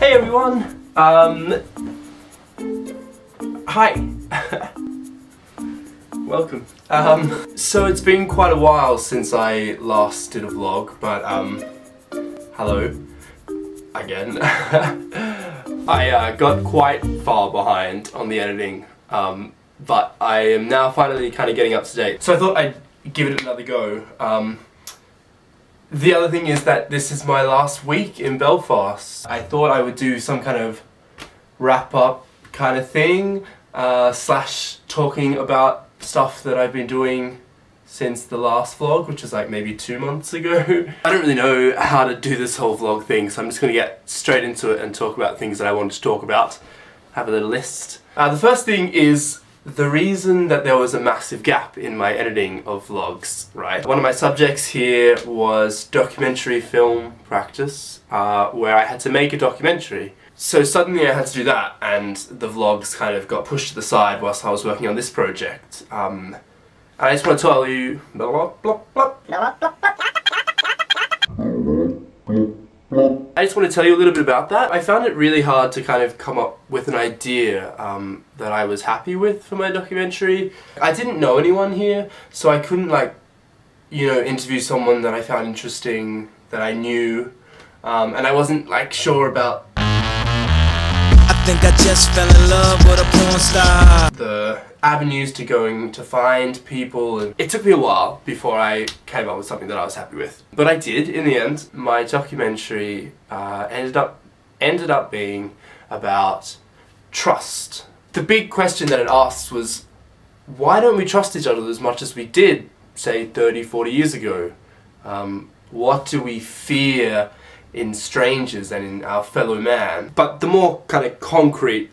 Hey everyone! Hi! Welcome. So it's been quite a while since I last did a vlog, but hello again. I got quite far behind on the editing, but I am now finally kind of getting up to date. So I thought I'd give it another go. The other thing is that this is my last week in Belfast. I thought I would do some kind of wrap up kind of thing, slash talking about stuff that I've been doing since the last vlog, which was like maybe 2 months ago. I don't really know how to do this whole vlog thing, so I'm just going to get straight into it and talk about things that I wanted to talk about. Have a little list. The first thing is the reason that there was a massive gap in my editing of vlogs, right? One of my subjects here was documentary film practice, where I had to make a documentary. So suddenly I had to do that, and the vlogs kind of got pushed to the side whilst I was working on this project. And I just want to tell you... I just want to tell you a little bit about that. I found it really hard to kind of come up with an idea that I was happy with for my documentary. I didn't know anyone here, so I couldn't interview someone that I found interesting, that I knew, and I wasn't sure about I think I just fell in love with a porn star. The avenues to find people, and it took me a while before I came up with something that I was happy with. But I did, in the end. My documentary ended up being about trust. The big question that it asked was, why don't we trust each other as much as we did, say, 30, 40 years ago? What do we fear in strangers and in our fellow man? But the more kind of concrete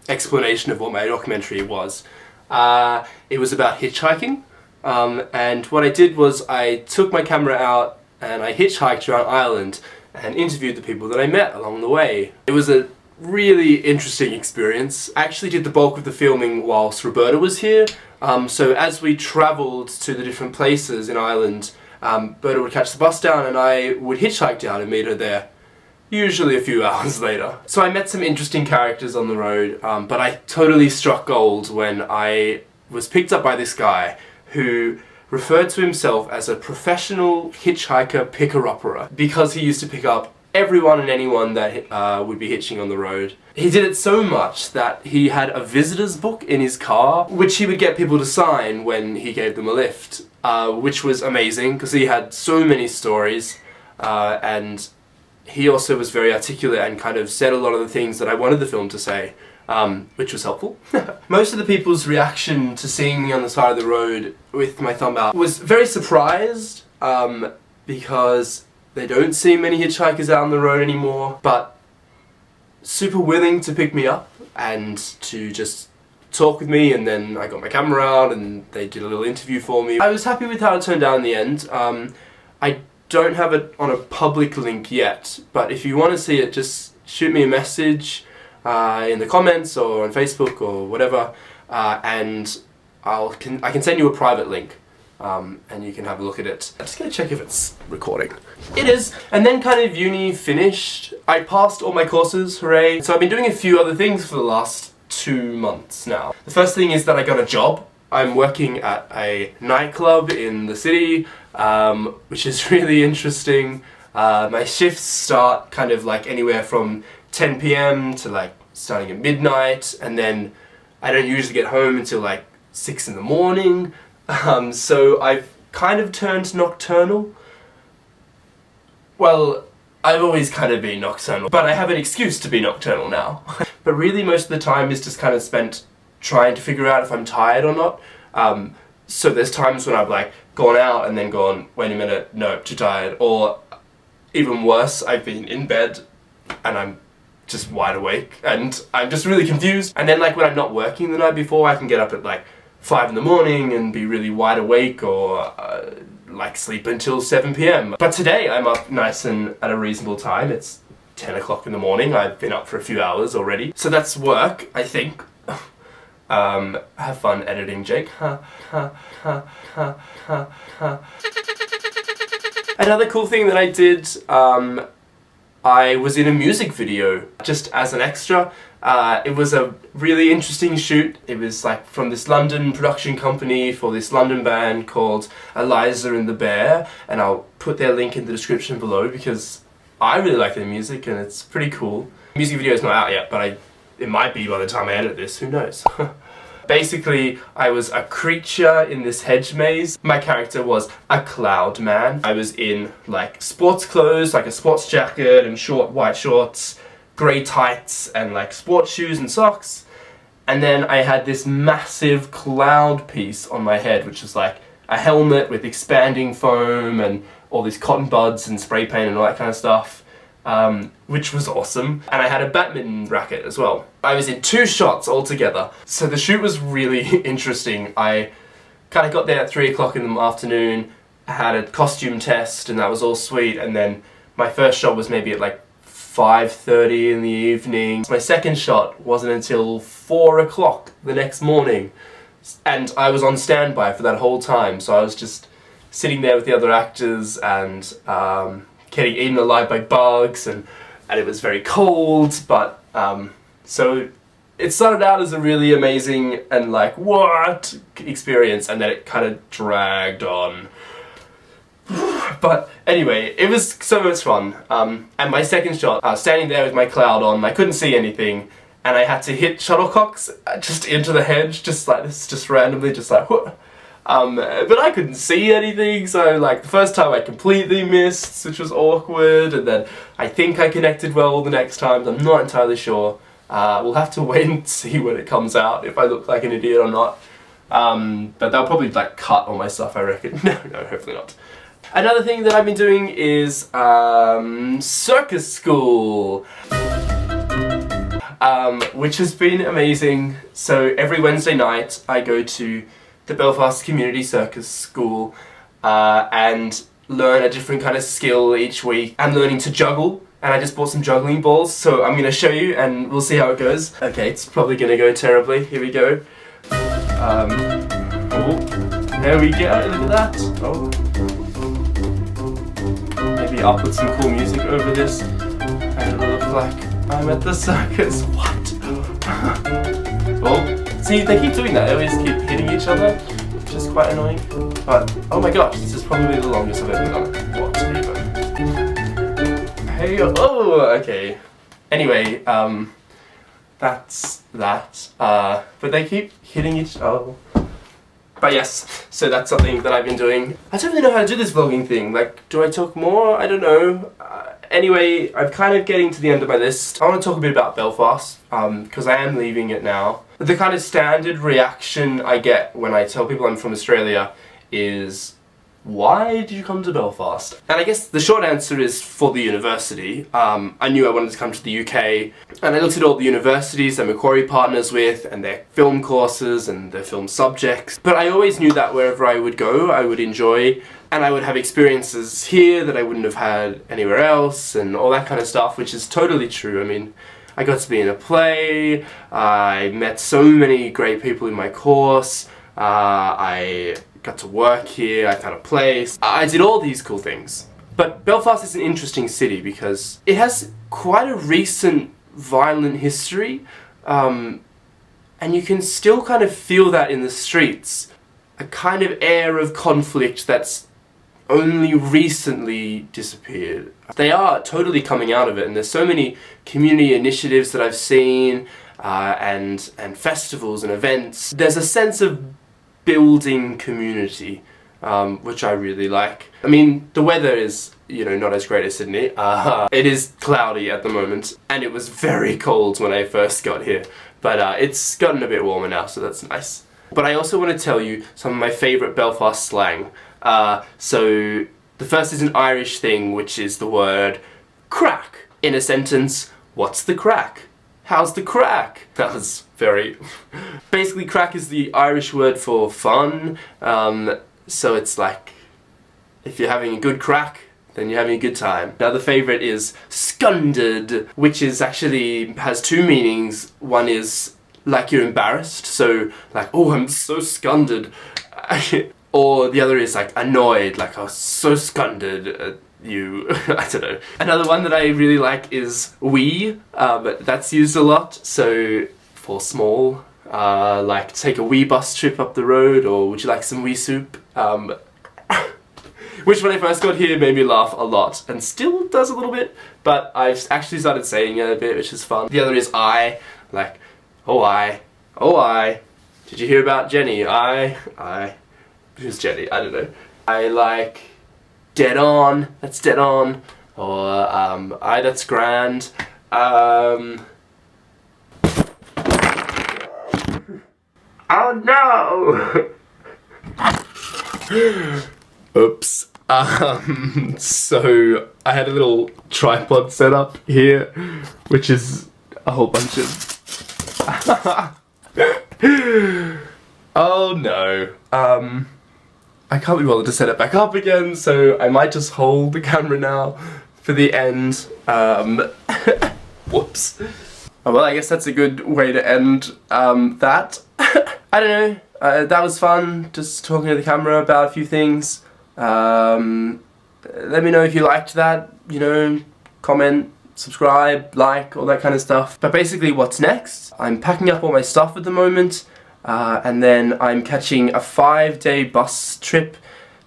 explanation of what my documentary was, it was about hitchhiking. And what I did was I took my camera out and I hitchhiked around Ireland and interviewed the people that I met along the way. It was a really interesting experience. I actually did the bulk of the filming whilst Roberta was here. So as we travelled to the different places in Ireland, Berta would catch the bus down and I would hitchhike down and meet her there, usually a few hours later. So I met some interesting characters on the road, but I totally struck gold when I was picked up by this guy who referred to himself as a professional hitchhiker picker-upperer because he used to pick up everyone and anyone that would be hitching on the road. He did it so much that he had a visitor's book in his car, which he would get people to sign when he gave them a lift. Which was amazing because he had so many stories, and he also was very articulate and kind of said a lot of the things that I wanted the film to say, which was helpful. Most of the people's reaction to seeing me on the side of the road with my thumb out was very surprised, because they don't see many hitchhikers out on the road anymore, but super willing to pick me up and to just talk with me, and then I got my camera out and they did a little interview for me. I was happy with how it turned out in the end. I don't have it on a public link yet, but if you want to see it, just shoot me a message in the comments or on Facebook or whatever, and I can send you a private link, and you can have a look at it. I'm just going to check if it's recording. It is. And then kind of uni finished. I passed all my courses, hooray. So I've been doing a few other things for the last 2 months now. The first thing is that I got a job. I'm working at a nightclub in the city, which is really interesting. My shifts start kind of anywhere from 10 PM to starting at midnight, and then I don't usually get home until 6 in the morning. So I've kind of turned nocturnal. Well, I've always kind of been nocturnal, but I have an excuse to be nocturnal now. But really most of the time is just kind of spent trying to figure out if I'm tired or not. So there's times when I've gone out and then gone, wait a minute, no, too tired. Or even worse, I've been in bed and I'm just wide awake and I'm just really confused. And then when I'm not working the night before, I can get up at 5 in the morning and be really wide awake, or sleep until 7 PM. But today I'm up nice and at a reasonable time. It's 10 o'clock in the morning. I've been up for a few hours already. So that's work, I think. Have fun editing, Jake. Another cool thing that I did I was in a music video just as an extra. It was a really interesting shoot. It was like from this London production company for this London band called Eliza and the Bear, and I'll put their link in the description below because I really like their music and it's pretty cool. The music video is not out yet, but it might be by the time I edit this, who knows. Basically, I was a creature in this hedge maze. My character was a cloud man. I was in like sports clothes, like a sports jacket and short white shorts, grey tights and like sports shoes and socks. And then I had this massive cloud piece on my head, which was like a helmet with expanding foam and all these cotton buds and spray paint and all that kind of stuff. Which was awesome. And I had a badminton racket as well. I was in 2 shots altogether. So the shoot was really interesting. I kind of got there at 3 o'clock in the afternoon, I had a costume test and that was all sweet, and then my first shot was maybe at like 5:30 in the evening. My second shot wasn't until 4 o'clock the next morning. And I was on standby for that whole time, so I was just sitting there with the other actors and getting eaten alive by bugs, and it was very cold, but so it started out as a really amazing and like what experience, and then it kind of dragged on. But anyway, it was so much fun, and my second shot, standing there with my cloud on, I couldn't see anything, and I had to hit shuttlecocks just into the hedge, just like this, just randomly, just like what? But I couldn't see anything, so like the first time I completely missed, which was awkward, and then I think I connected well the next times, I'm not entirely sure. We'll have to wait and see when it comes out, if I look like an idiot or not. But they'll probably like cut all my stuff, I reckon. No, hopefully not. Another thing that I've been doing is Circus School, which has been amazing. So every Wednesday night I go to the Belfast Community Circus School and learn a different kind of skill each week. I'm learning to juggle, and I just bought some juggling balls, so I'm going to show you and we'll see how it goes. Okay, it's probably going to go terribly. Here we go. Oh, there we go, look at that. Oh. Maybe I'll put some cool music over this and it'll look like I'm at the circus. What? Well, see, they keep doing that. They always keep hitting each other, which is quite annoying. But, oh my gosh, this is probably the longest I've ever done it. What? Here you go. Hey, oh, okay. Anyway, that's that. But they keep hitting each other. But yes, so that's something that I've been doing. I don't really know how to do this vlogging thing. Like, do I talk more? I don't know. Anyway, I'm kind of getting to the end of my list. I want to talk a bit about Belfast, because I am leaving it now. The kind of standard reaction I get when I tell people I'm from Australia is, why did you come to Belfast? And I guess the short answer is for the university. I knew I wanted to come to the UK, and I looked at all the universities that Macquarie partners with, and their film courses and their film subjects. But I always knew that wherever I would go, I would enjoy, and I would have experiences here that I wouldn't have had anywhere else, and all that kind of stuff, which is totally true. I mean, I got to be in a play, I met so many great people in my course, I got to work here, I found a place, I did all these cool things. But Belfast is an interesting city because it has quite a recent violent history, and you can still kind of feel that in the streets. A kind of air of conflict that's only recently disappeared. They are totally coming out of it, and there's so many community initiatives that I've seen, and festivals and events. There's a sense of building community, which I really like. I mean, the weather is, you know, not as great as Sydney. It is cloudy at the moment, and it was very cold when I first got here, but it's gotten a bit warmer now, so that's nice. But I also want to tell you some of my favourite Belfast slang. So the first is an Irish thing, which is the word crack. In a sentence, what's the crack? How's the crack? That was very... Basically, crack is the Irish word for fun, so it's like, if you're having a good crack, then you're having a good time. Another favourite is scunded, which is actually has 2 meanings. One is like you're embarrassed, so like, oh, I'm so scunded. Or the other is like annoyed, like, I was so scunded. you, I don't know. Another one that I really like is we, but that's used a lot, so for small, like take a wee bus trip up the road, or would you like some wee soup? Which when I first got here made me laugh a lot, and still does a little bit, but I've actually started saying it a bit, which is fun. The other is I, like, oh I, did you hear about Jenny? Who's Jenny? I don't know. I like dead on, that's dead on, or that's grand. Oh no! Oops. So I had a little tripod set up here, which is a whole bunch of oh no. I can't be bothered to set it back up again, so I might just hold the camera now for the end. Whoops. Oh, well, I guess that's a good way to end that. I don't know. That was fun, just talking to the camera about a few things. Let me know if you liked that, you know, comment, subscribe, like, all that kind of stuff. But basically, what's next? I'm packing up all my stuff at the moment. And then I'm catching a 5-day bus trip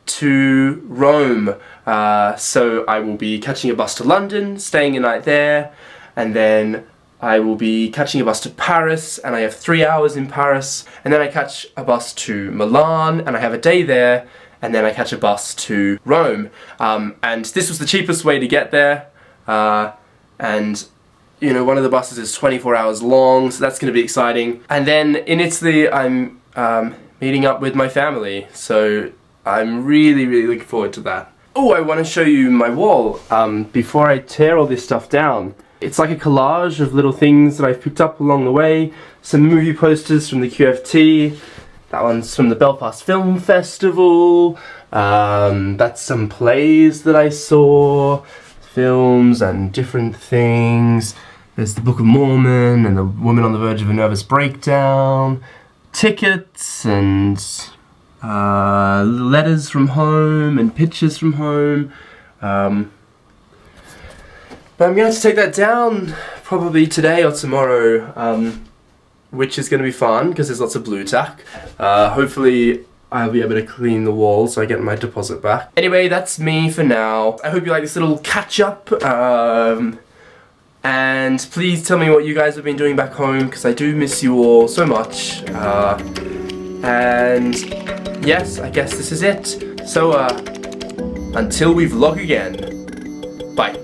to Rome. So I will be catching a bus to London, staying a night there, and then I will be catching a bus to Paris, and I have 3 hours in Paris, and then I catch a bus to Milan, and I have a day there, and then I catch a bus to Rome. And this was the cheapest way to get there, and you know, one of the buses is 24 hours long, so that's going to be exciting. And then in Italy, I'm meeting up with my family, so I'm really looking forward to that. Oh, I want to show you my wall before I tear all this stuff down. It's like a collage of little things that I've picked up along the way. Some movie posters from the QFT. That one's from the Belfast Film Festival. That's some plays that I saw, films and different things. There's the Book of Mormon and the Woman on the Verge of a Nervous Breakdown, tickets and letters from home and pictures from home. But I'm going to have to take that down probably today or tomorrow, which is going to be fun because there's lots of blue tack. Hopefully I'll be able to clean the wall so I get my deposit back. Anyway, that's me for now. I hope you like this little catch-up. And please tell me what you guys have been doing back home, because I do miss you all so much. And yes, I guess this is it. So, until we vlog again, bye.